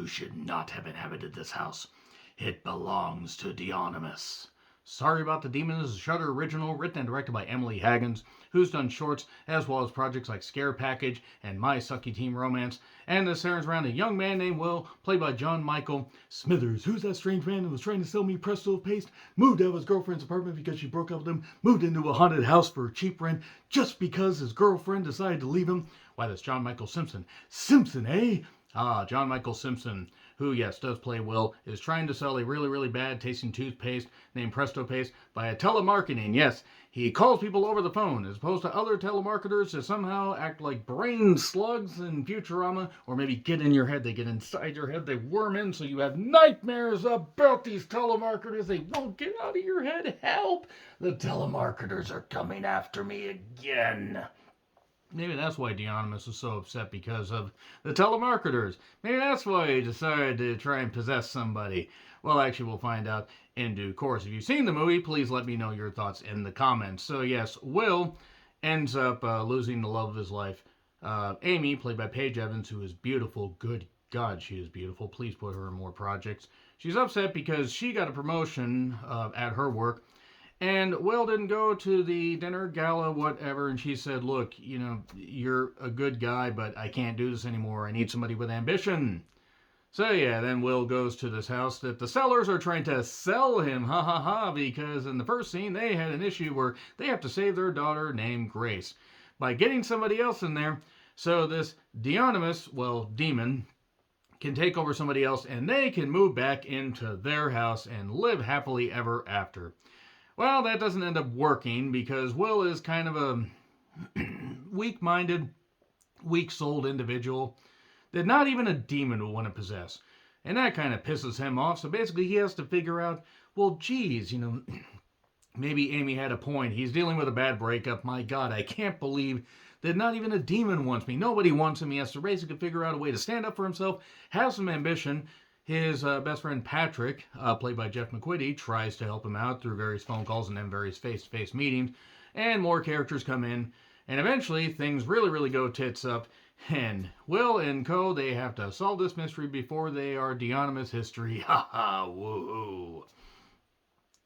You should not have inhabited this house. It belongs to Dionymus. Sorry About the Demons is a Shudder original, written and directed by Emily Haggins, who's done shorts as well as projects like Scare Package and My Sucky Teen Romance. And this centers around a young man named Will, played by John Michael Smithers. Who's that strange man who was trying to sell me Presto paste? Moved out of his girlfriend's apartment because she broke up with him. Moved into a haunted house for cheap rent just because his girlfriend decided to leave him. Why, that's John Michael Simpson. Simpson, eh? John Michael Simpson, who, yes, does play Will, is trying to sell a really, really bad tasting toothpaste named Presto Paste by telemarketing. Yes, he calls people over the phone as opposed to other telemarketers that somehow act like brain slugs in Futurama, or maybe get in your head. They get inside your head, they worm in, so you have nightmares about these telemarketers. They won't get out of your head. Help! The telemarketers are coming after me again. Maybe that's why Dionymus is so upset, because of the telemarketers. Maybe that's why he decided to try and possess somebody. Well, actually, we'll find out in due course. If you've seen the movie, please let me know your thoughts in the comments. So, yes, Will ends up losing the love of his life. Amy, played by Paige Evans, who is beautiful. Good God, she is beautiful. Please put her in more projects. She's upset because she got a promotion at her work. And Will didn't go to the dinner, gala, whatever, and she said, look, you know, you're a good guy, but I can't do this anymore. I need somebody with ambition. So yeah, then Will goes to this house that the sellers are trying to sell him, ha ha ha, because in the first scene they had an issue where they have to save their daughter named Grace by getting somebody else in there. So this Dionymus, well, demon, can take over somebody else and they can move back into their house and live happily ever after. Well, that doesn't end up working because Will is kind of a weak-minded, weak-souled individual that not even a demon would want to possess. And that kind of pisses him off. So basically he has to figure out, well, geez, you know, maybe Amy had a point. He's dealing with a bad breakup. My God, I can't believe that not even a demon wants me. Nobody wants him. He has to basically figure out a way to stand up for himself, have some ambition. His best friend Patrick, played by Jeff McQuitty, tries to help him out through various phone calls and then various face-to-face meetings. And more characters come in. And eventually, things really, really go tits up. And Will and co, they have to solve this mystery before they are Dionymus history. Ha ha, woohoo.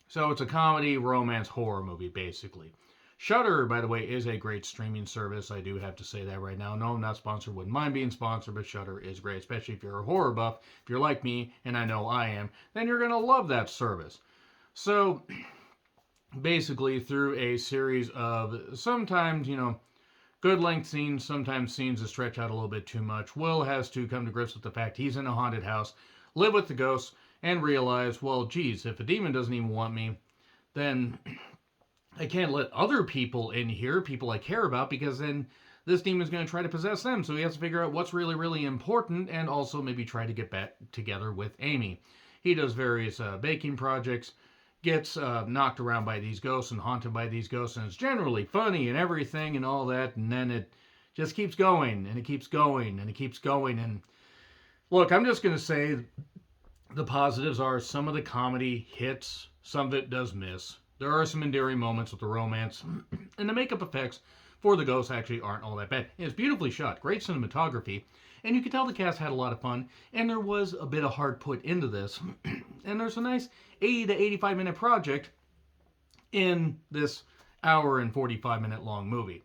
So it's a comedy, romance, horror movie, basically. Shudder, by the way, is a great streaming service. I do have to say that right now. No, I'm not sponsored. Wouldn't mind being sponsored, but Shudder is great, especially if you're a horror buff. If you're like me, and I know I am, then you're going to love that service. So, basically, through a series of sometimes, you know, good length scenes, sometimes scenes that stretch out a little bit too much, Will has to come to grips with the fact he's in a haunted house, live with the ghosts, and realize, well, geez, if a demon doesn't even want me, then I can't let other people in here, people I care about, because then this demon's going to try to possess them. So he has to figure out what's really, really important and also maybe try to get back together with Amy. He does various baking projects, gets knocked around by these ghosts and haunted by these ghosts, and it's generally funny and everything and all that, and then it just keeps going, and it keeps going, and it keeps going. And look, I'm just going to say the positives are some of the comedy hits, some of it does miss. There are some endearing moments with the romance, and the makeup effects for the ghosts actually aren't all that bad. It's beautifully shot, great cinematography, and you can tell the cast had a lot of fun, and there was a bit of heart put into this. And there's a nice 80 to 85 minute project in this hour and 45 minute long movie.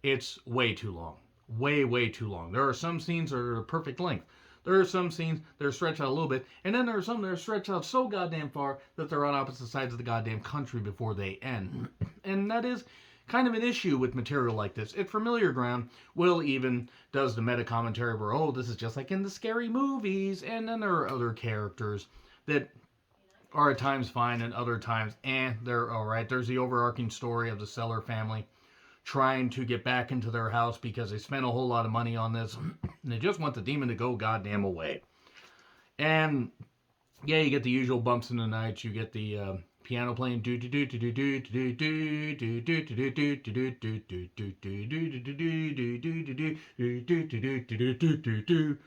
It's way too long. Way, way too long. There are some scenes that are perfect length. There are some scenes that are stretched out a little bit, and then there are some that are stretched out so goddamn far that they're on opposite sides of the goddamn country before they end. And that is kind of an issue with material like this. At Familiar Ground, Will even does the meta commentary where, oh, this is just like in the scary movies, and then there are other characters that are at times fine and other times, they're alright. There's the overarching story of the Seller family trying to get back into their house because they spent a whole lot of money on this and they just want the demon to go goddamn away. And yeah, you get the usual bumps in the night. You get the piano playing do do do do do do do do do do do do do do do do do.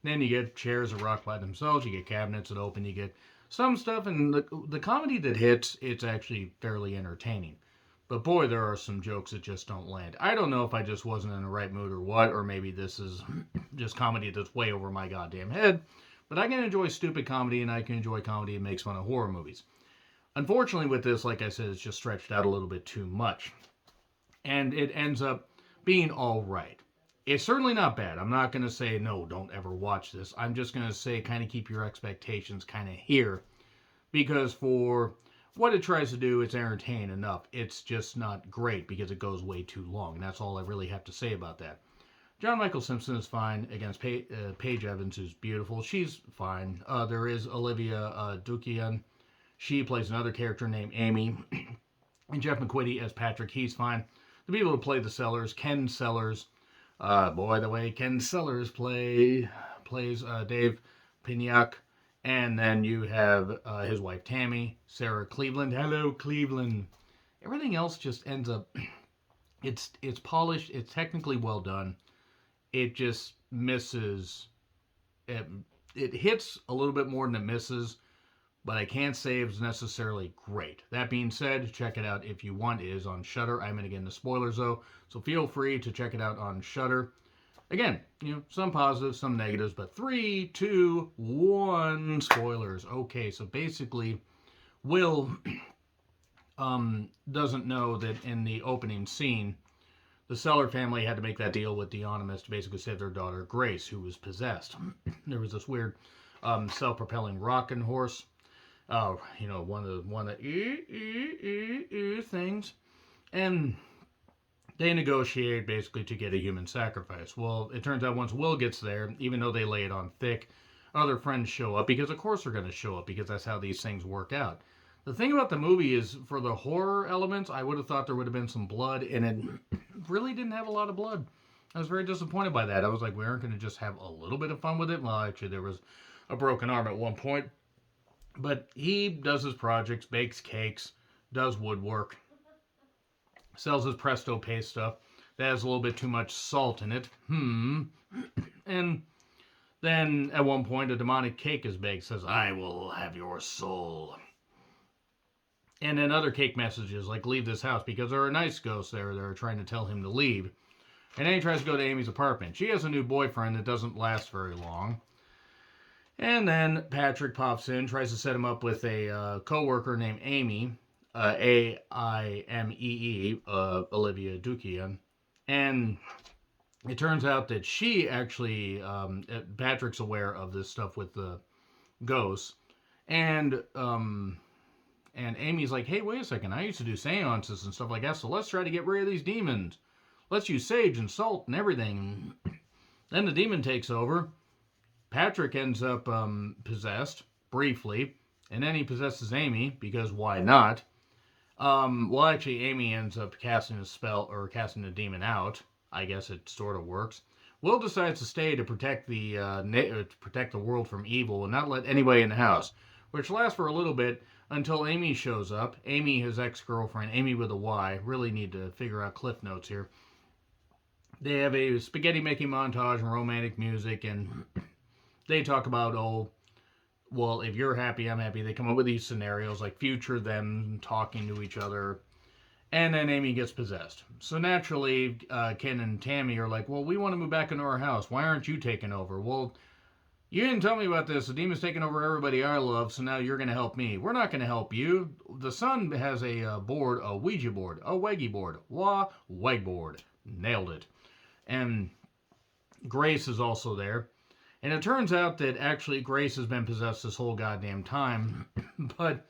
Then you get chairs that rock by themselves. You get cabinets that open. You get some stuff, and the comedy that hits, it's actually fairly entertaining. But boy, there are some jokes that just don't land. I don't know if I just wasn't in the right mood or what, or maybe this is just comedy that's way over my goddamn head. But I can enjoy stupid comedy, and I can enjoy comedy that makes fun of horror movies. Unfortunately, with this, like I said, it's just stretched out a little bit too much. And it ends up being all right. It's certainly not bad. I'm not going to say, no, don't ever watch this. I'm just going to say, kind of keep your expectations kind of here. Because for what it tries to do, it's entertaining enough. It's just not great because it goes way too long. And that's all I really have to say about that. John Michael Simpson is fine against Paige Evans, who's beautiful. She's fine. There is Olivia Dukian. She plays another character named Amy. And Jeff McQuitty as Patrick. He's fine. The people who play the Sellers, Ken Sellers. Boy, the way Ken Sellers plays Dave Piniak. And then you have his wife Tammy, Sarah Cleveland. Hello, Cleveland. Everything else just ends up. It's polished. It's technically well done. It just misses. It hits a little bit more than it misses, but I can't say it's necessarily great. That being said, check it out if you want. It is on Shudder. I'm going to get into spoilers though, so feel free to check it out on Shudder. Again, some positives, some negatives, but 3, 2, 1 spoilers. Okay, so basically, Will doesn't know that in the opening scene, the Seller family had to make that deal with the Anonymous to basically save their daughter Grace, who was possessed. There was this weird self-propelling rocking horse. One of the things, and they negotiate basically to get a human sacrifice. Well, it turns out once Will gets there, even though they lay it on thick, other friends show up because of course they're going to show up because that's how these things work out. The thing about the movie is, for the horror elements, I would have thought there would have been some blood, and it really didn't have a lot of blood. I was very disappointed by that. I was like, we aren't going to just have a little bit of fun with it. Well, actually, there was a broken arm at one point. But he does his projects, bakes cakes, does woodwork, sells his Presto paste stuff that has a little bit too much salt in it. And then at one point, a demonic cake is baked, says, I will have your soul. And then other cake messages like, leave this house, because there are nice ghosts there that are trying to tell him to leave. And then he tries to go to Amy's apartment. She has a new boyfriend that doesn't last very long. And then Patrick pops in, tries to set him up with a co-worker named Amy, Aimee, Olivia Dukian. And it turns out that she actually, Patrick's aware of this stuff with the ghosts. And Amy's like, hey, wait a second, I used to do seances and stuff like that, so let's try to get rid of these demons. Let's use sage and salt and everything. Then the demon takes over. Patrick ends up possessed, briefly, and then he possesses Amy, because why not? Actually, Amy ends up casting a spell, or casting the demon out. I guess it sort of works. Will decides to stay to protect the world from evil and not let anybody in the house, which lasts for a little bit until Amy shows up. Amy, his ex-girlfriend, Amy with a Y. Really need to figure out cliff notes here. They have a spaghetti making montage and romantic music, and they talk about, well, if you're happy, I'm happy. They come up with these scenarios, like future them talking to each other. And then Amy gets possessed. So naturally, Ken and Tammy are like, well, we want to move back into our house. Why aren't you taking over? Well, you didn't tell me about this. The demon's taking over everybody I love, so now you're going to help me. We're not going to help you. The son has a board, a Ouija board, a Weggy board. Weg board. Nailed it. And Grace is also there. And it turns out that actually Grace has been possessed this whole goddamn time. but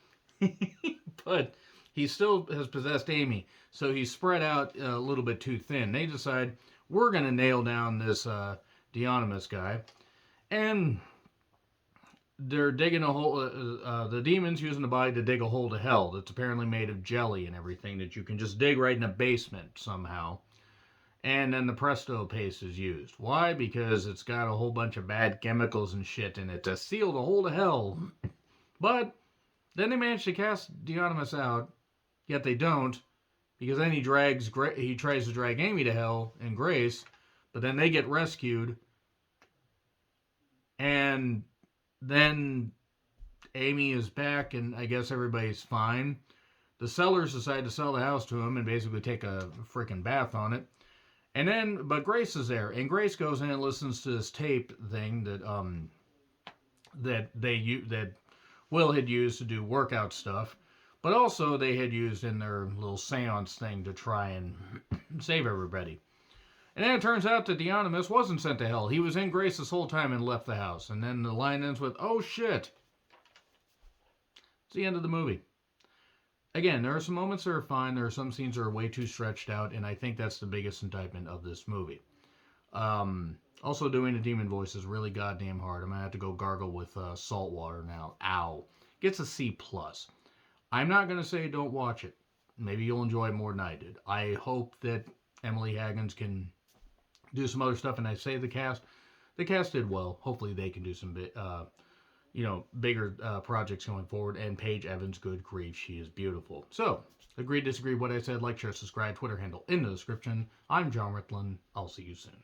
he still has possessed Amy. So he's spread out a little bit too thin. They decide, we're going to nail down this Dionymus guy. And they're digging a hole. The demon's using the body to dig a hole to hell that's apparently made of jelly and everything that you can just dig right in a basement somehow. And then the Presto paste is used. Why? Because it's got a whole bunch of bad chemicals and shit in it to seal the hole to hell. But then they manage to cast Dionymus out, yet they don't, because then he tries to drag Amy to hell and Grace, but then they get rescued, and then Amy is back, and I guess everybody's fine. The sellers decide to sell the house to him and basically take a freaking bath on it. And then, but Grace is there, and Grace goes in and listens to this tape thing that that Will had used to do workout stuff, but also they had used in their little seance thing to try and save everybody. And then it turns out that Dionymus wasn't sent to hell. He was in grace this whole time and left the house. And then the line ends with, "Oh shit." It's the end of the movie. Again, there are some moments that are fine. There are some scenes that are way too stretched out, and I think that's the biggest indictment of this movie. Also, doing the demon voice is really goddamn hard. I'm gonna have to go gargle with salt water now. Ow. Gets a C plus. I'm not gonna say don't watch it. Maybe you'll enjoy it more than I did. I hope that Emily Haggins can do some other stuff, and I say the cast did well. Hopefully, they can do some bigger projects going forward. And Paige Evans, good grief, she is beautiful. So, agree, disagree, what I said, like, share, subscribe, Twitter handle in the description. I'm John Ritlin. I'll see you soon.